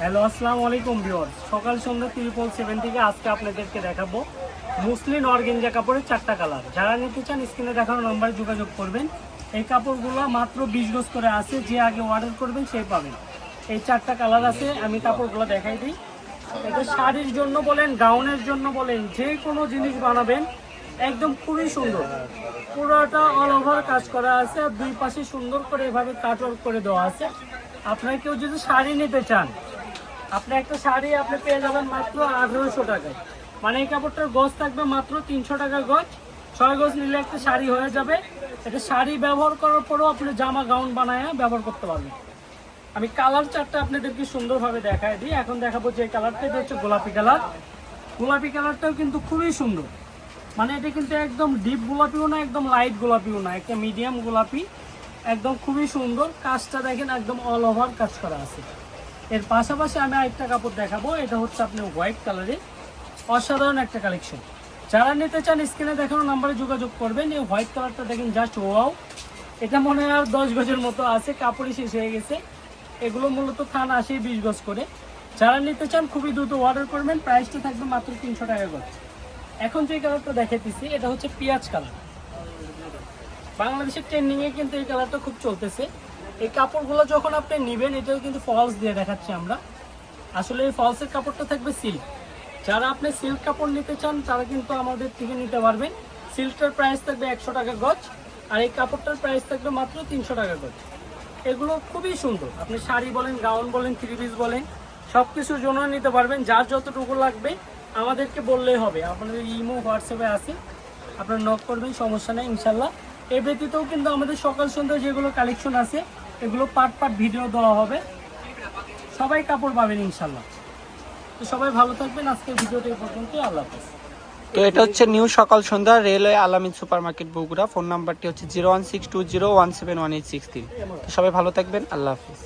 Hello, আসসালামু আলাইকুম viewers. সকাল সন্ধ্যা 777 থেকে আজকে আপনাদেরকে দেখাবো মুসলিন অর্গানজা কাপড়ের 4টা কালার। যারা নিতে চান স্ক্রিনে দেখানো নম্বরে যোগাযোগ করবেন। এই কাপড়গুলো মাত্র 20 গজ করে আছে, যে আগে অর্ডার করবেন সেই পাবেন। এই 4টা কালার আছে, আমি কাপড়গুলো দেখাই দিই। এটা শাড়ির জন্য বলেন, গাউনের জন্য বলেন, যে কোনো জিনিস বানাবেন একদম খুবই সুন্দর। পুরোটা অল ওভার কাজ করা আছে, আর দুই পাশে সুন্দর করে এভাবে কাটওয়ার্ক করে দেওয়া আছে। আপনারা কেউ যদি শাড়ি নিতে চান, আপনি একটা শাড়ি আপনি পেয়ে যাবেন মাত্র 1800 টাকায়। মানে এই কাপড়টার গজ থাকবে মাত্র 300 টাকা গজ। 6 গজ নিলে একটা শাড়ি হয়ে যাবে। এটা শাড়ি ব্যবহার করার পরেও আপনি জামা গাউন বানায় ব্যবহার করতে পারবেন। আমি কালার চারটা আপনাদেরকে সুন্দরভাবে দেখায় দিই। এখন দেখাবো যে কালারটা, এটা হচ্ছে গোলাপি কালার। গোলাপি কালারটাও কিন্তু খুবই সুন্দর। মানে এটা কিন্তু একদম ডিপ গোলাপিও না, একদম লাইট গোলাপিও না, একটা মিডিয়াম গোলাপি। একদম খুবই সুন্দর। কাজটা দেখেন একদম অল ওভার কাজ করা আছে। এর পাশাপাশি আমি আরেকটা কাপড় দেখাবো, এটা হচ্ছে আপনি হোয়াইট কালারে, অসাধারণ একটা কালেকশন। যারা নিতে চান স্ক্রিনে দেখানো নাম্বারে যোগাযোগ করবেন। এই হোয়াইট কালারটা দেখেন জাস্ট ওয়াও। এটা মনে হয় আর 10 গজের মতো আছে, কাপড়ই শেষ হয়ে গেছে। এগুলো মূলত থান আসে 20 গজ করে। যারা নিতে চান খুবই দ্রুত অর্ডার করবেন। প্রাইসটা থাকবে মাত্র 300 টাকা গজ। এখন যে কালারটা দেখাইতেছি এটা হচ্ছে পেঁয়াজ কালার। বাংলাদেশের ট্রেন্ডিংয়ে কিন্তু এই কালারটা খুব চলতেছে। এই কাপড়গুলো যখন আপনি নেবেন, এটাও কিন্তু ফলস দিয়ে দেখাচ্ছি আমরা। আসলে এই ফলসের কাপড়টা থাকবে সিল্ক। যারা আপনি সিল্ক কাপড় নিতে চান তারা কিন্তু আমাদের থেকে নিতে পারবেন। সিল্কটার প্রাইস থাকবে 100 টাকা গজ, আর এই কাপড়টার প্রাইস থাকবে মাত্র 300 টাকা গজ। এগুলো খুবই সুন্দর। আপনি শাড়ি বলেন, গাউন বলেন, থ্রি পিস বলেন, সব কিছুর জন্য নিতে পারবেন। যার যতটুকু লাগবে আমাদেরকে বললেই হবে। আপনাদের ইমো হোয়াটসঅ্যাপে আছে, আপনারা নক করবেন, সমস্যা নেই ইনশাল্লাহ। এ ব্যতীতও কিন্তু আমাদের সকাল সন্ধ্যা যেগুলো কালেকশন আছে এগুলো পার্ট পার্ট ভিডিও দেওয়া হবে। সবাই কাপড় পাবেন ইনশাল্লাহ। তো সবাই ভালো থাকবেন। আজকের ভিডিওটা এই পর্যন্ত। আল্লাহ হাফেজ। তো এটা হচ্ছে নিউ সকাল সন্ধ্যা, রেলওয়ে আলামিন সুপার মার্কেট বগুড়া। ফোন নাম্বারটি হচ্ছে 01620171863। তো সবাই ভালো থাকবেন, আল্লাহ হাফিজ।